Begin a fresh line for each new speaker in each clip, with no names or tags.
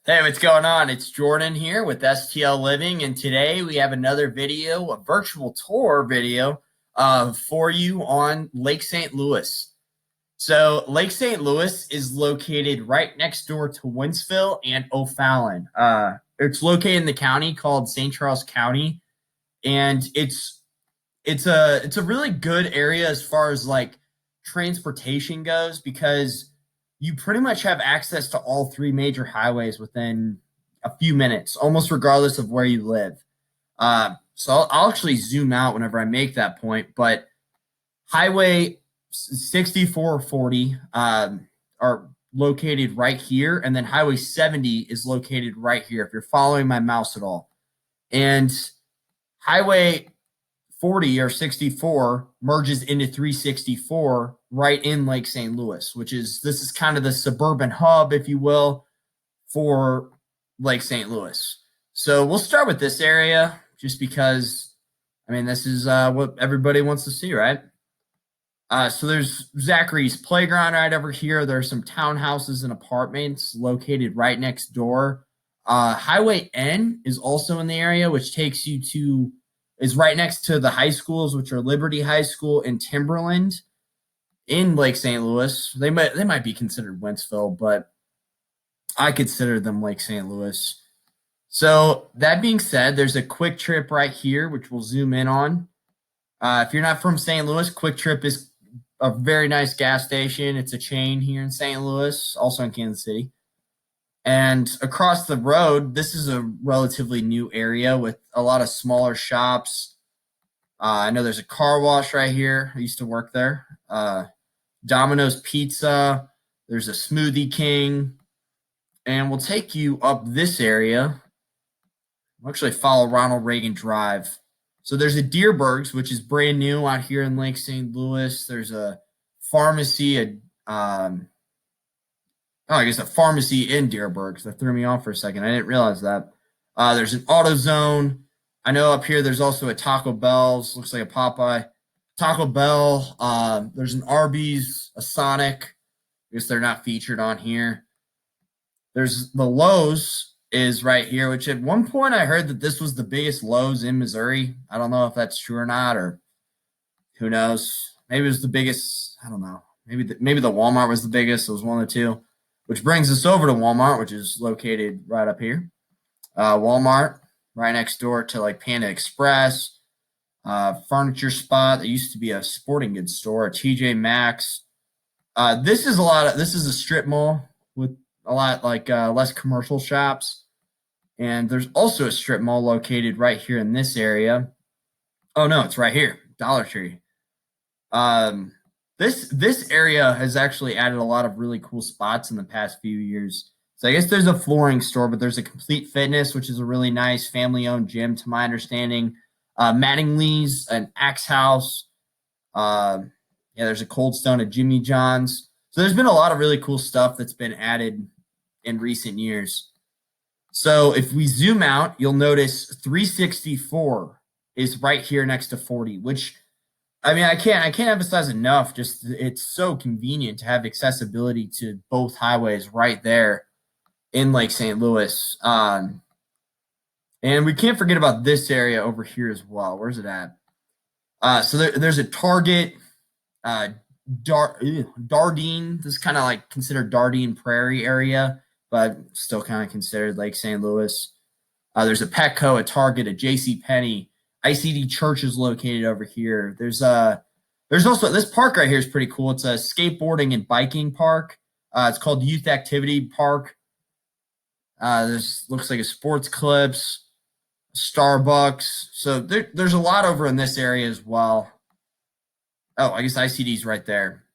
Hey, what's going on? It's Jordan here with STL Living, and today we have another video, a virtual tour video for you on Lake St. Louis. So, Lake St. Louis is located right next door to Wentzville and O'Fallon. It's located in the county called St. Charles County, and it's a really good area as far as like transportation goes because you pretty much have access to all three major highways within a few minutes, almost regardless of where you live. So I'll actually zoom out whenever I make that point, but Highway 6440 are located right here, and then Highway 70 is located right here, if you're following my mouse at all. And Highway 40 or 64 merges into 364 right in Lake St. Louis, this is kind of the suburban hub, if you will, for Lake St. Louis. So we'll start with this area just because, this is what everybody wants to see, right? So there's Zachary's Playground right over here. There's some townhouses and apartments located right next door. Highway N is also in the area, which is right next to the high schools, which are Liberty High School and Timberland in Lake St. Louis. They might be considered Wentzville, but I consider them Lake St. Louis. So that being said, there's a Quick Trip right here, which we'll zoom in on. If you're not from St. Louis, Quick Trip is a very nice gas station. It's a chain here in St. Louis, also in Kansas City. And across the road, this is a relatively new area with a lot of smaller shops. I know there's a car wash right here. I used to work there. Domino's Pizza. There's a Smoothie King. And we'll take you up this area. We'll actually follow Ronald Reagan Drive. So there's a Deerbergs, which is brand new out here in Lake St. Louis. There's a pharmacy, a pharmacy in Deerbergs. That threw me off for a second. I didn't realize that. There's an AutoZone. I know up here there's also a Taco Bell's. Looks like a Popeye. Taco Bell. There's an Arby's, a Sonic. I guess they're not featured on here. There's the Lowe's is right here, which at one point I heard that this was the biggest Lowe's in Missouri. I don't know if that's true or not, or who knows. Maybe it was the biggest. I don't know. Maybe the Walmart was the biggest. It was one of the two. Which brings us over to Walmart, which is located right up here. Walmart, right next door to like Panda Express, Furniture Spot. There used to be a sporting goods store, a TJ Maxx. This is a strip mall with a lot less commercial shops. And there's also a strip mall located right here in this area. Oh no, it's right here, Dollar Tree. This area has actually added a lot of really cool spots in the past few years. So I guess there's a flooring store, but there's a Complete Fitness, which is a really nice family-owned gym, to my understanding. Mattingly's, an Axe House. There's a Cold Stone, a Jimmy John's. So there's been a lot of really cool stuff that's been added in recent years. So if we zoom out, you'll notice 364 is right here next to 40, which I can't emphasize enough. Just it's so convenient to have accessibility to both highways right there in Lake St. Louis. And we can't forget about this area over here as well. Where's it at? So there's a Target, Dardenne. This is kind of like considered Dardenne Prairie area, but still kind of considered Lake St. Louis. There's a Petco, a Target, a JCPenney. ICD Church is located over here. There's also this park right here is pretty cool. It's a skateboarding and biking park. It's called Youth Activity Park. This looks like a Sports Clips, Starbucks. So there's a lot over in this area as well. Oh, I guess ICD's right there.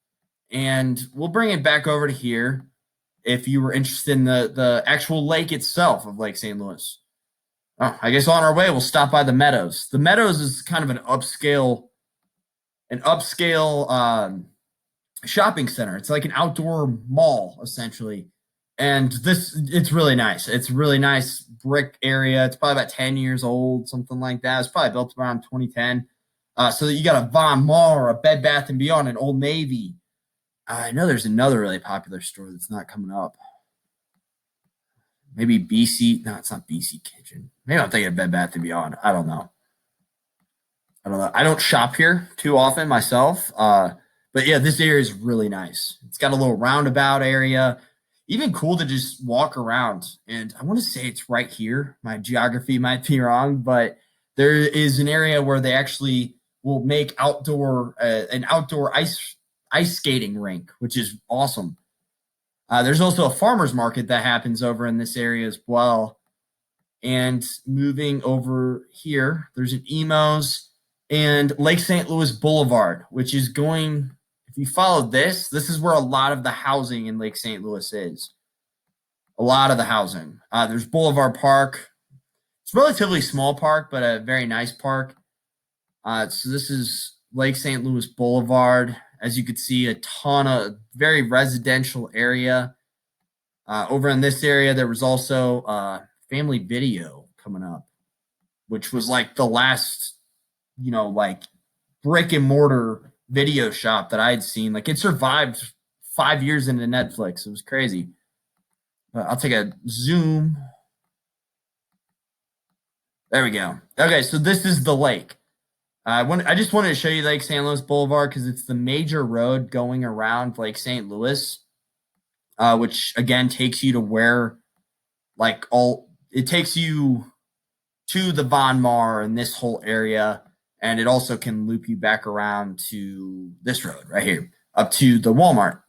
And we'll bring it back over to here if you were interested in the actual lake itself of Lake St. Louis. Oh, I guess on our way, we'll stop by the Meadows. The Meadows is kind of an upscale shopping center. It's like an outdoor mall, essentially. And it's really nice. It's a really nice brick area. It's probably about 10 years old, something like that. It's probably built around 2010. So that you got a Von Maur, a Bed Bath & Beyond, an Old Navy. I know there's another really popular store that's not coming up. maybe BC. No, it's not BC Kitchen. Maybe I'm thinking of Bed Bath & Beyond. I don't know. I don't shop here too often myself. But yeah, this area is really nice. It's got a little roundabout area. Even cool to just walk around. And I want to say it's right here. My geography might be wrong, but there is an area where they actually will make an outdoor ice skating rink, which is awesome. There's also a farmers market that happens over in this area as well. And moving over here, there's an Emos and Lake St. Louis Boulevard, which is going, if you follow this is where a lot of the housing in Lake St. Louis is. A lot of the housing. There's Boulevard Park. It's a relatively small park, but a very nice park. So this is Lake St. Louis Boulevard. As you can see, a ton of very residential area. Over in this area, there was also Family Video coming up, which was like the last, like brick and mortar video shop that I had seen. Like it survived 5 years into Netflix. It was crazy. I'll take a zoom. There we go. Okay, so this is the lake. I just wanted to show you Lake St. Louis Boulevard because it's the major road going around Lake St. Louis, which again takes you to where, it takes you to the Von Mar and this whole area, and it also can loop you back around to this road right here, up to the Walmart.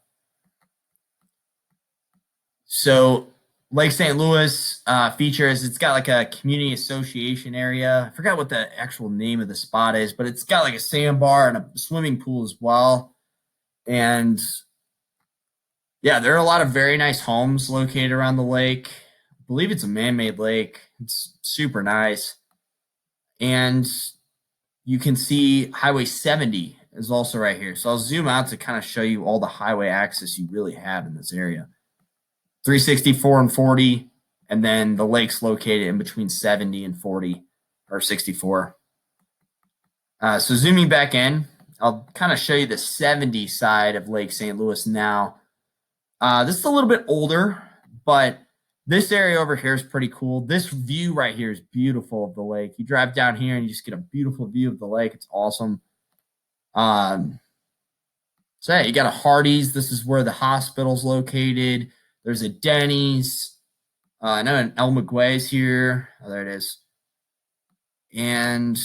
So Lake St. Louis features, it's got like a community association area. I forgot what the actual name of the spot is, but it's got like a sandbar and a swimming pool as well. And yeah, there are a lot of very nice homes located around the lake. I believe it's a man-made lake. It's super nice. And you can see Highway 70 is also right here. So I'll zoom out to kind of show you all the highway access you really have in this area. 364 and 40, and then the lake's located in between 70 and 40, or 64. So zooming back in, I'll kind of show you the 70 side of Lake St. Louis now. This is a little bit older, but this area over here is pretty cool. This view right here is beautiful of the lake. You drive down here and you just get a beautiful view of the lake. It's awesome. So yeah, you got a Hardee's. This is where the hospital's located. There's a Denny's. I know an El Maguey's here. Oh, there it is. And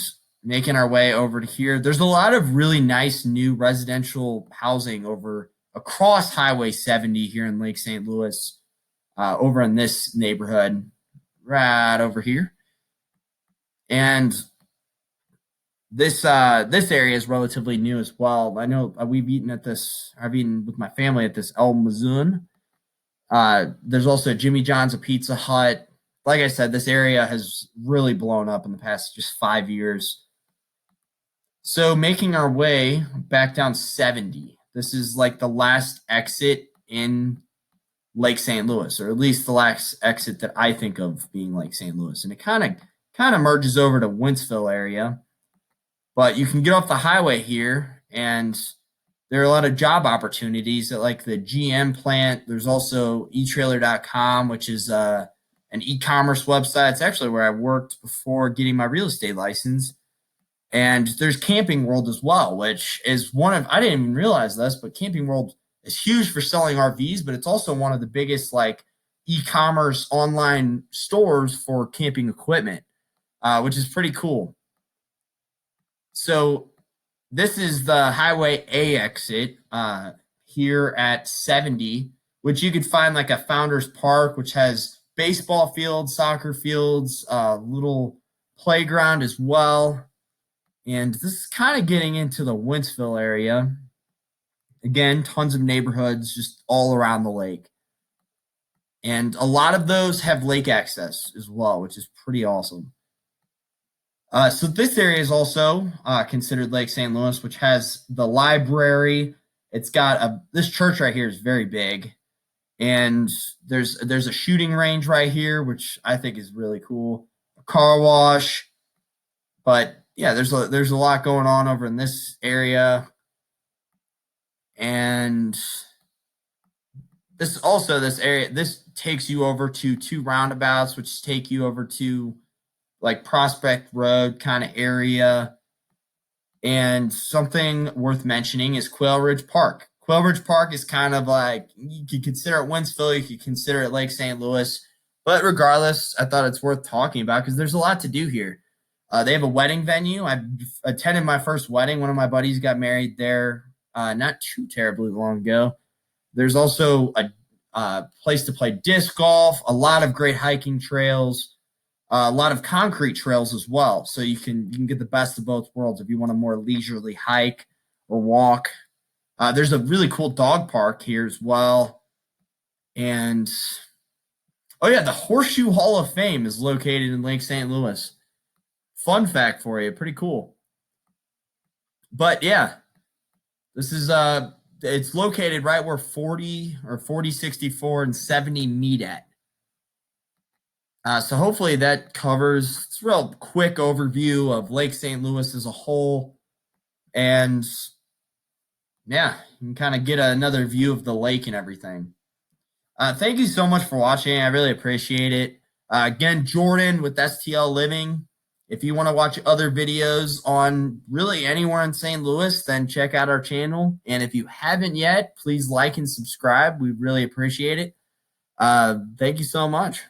making our way over to here. There's a lot of really nice new residential housing across Highway 70 here in Lake St. Louis, over in this neighborhood, right over here. And this area is relatively new as well. I know I've eaten with my family at this El Mazun. There's also Jimmy John's, a Pizza Hut. Like I said, this area has really blown up in the past just 5 years. So making our way back down 70. This is like the last exit in Lake St. Louis, or at least the last exit that I think of being Lake St. Louis. And it kind of merges over to Wentzville area. But you can get off the highway here, and there are a lot of job opportunities at like the GM plant. There's also eTrailer.com, which is an e-commerce website. It's actually where I worked before getting my real estate license. And there's Camping World as well, which is I didn't even realize this, but Camping World is huge for selling RVs, but it's also one of the biggest like e-commerce online stores for camping equipment, which is pretty cool. So this is the Highway A exit here at 70, which you could find like a Founders Park, which has baseball fields, soccer fields, little playground as well. And this is kind of getting into the Wentzville area. Again, tons of neighborhoods just all around the lake. And a lot of those have lake access as well, which is pretty awesome. So this area is also considered Lake St. Louis, which has the library. It's got this church right here is very big. And there's a shooting range right here, which I think is really cool. A car wash. But yeah, there's a lot going on over in this area. And this area, this takes you over to two roundabouts, which take you over to like Prospect Road kind of area. And something worth mentioning is Quail Ridge Park. Quail Ridge Park is kind of like, you could consider it Wentzville, you could consider it Lake St. Louis. But regardless, I thought it's worth talking about because there's a lot to do here. They have a wedding venue. I attended my first wedding. One of my buddies got married there not too terribly long ago. There's also a place to play disc golf, a lot of great hiking trails, a lot of concrete trails as well. So you can get the best of both worlds if you want a more leisurely hike or walk. There's a really cool dog park here as well. And oh yeah, the Horseshoe Hall of Fame is located in Lake St. Louis. Fun fact for you, pretty cool. But yeah, this is it's located right where 40 or 4064 and 70 meet at. So hopefully that covers, it's a real quick overview of Lake St. Louis as a whole. And yeah, you can kind of get another view of the lake and everything. Thank you so much for watching. I really appreciate it. Again, Jordan with STL Living. If you want to watch other videos on really anywhere in St. Louis, then check out our channel. And if you haven't yet, please like and subscribe. We really appreciate it. Thank you so much.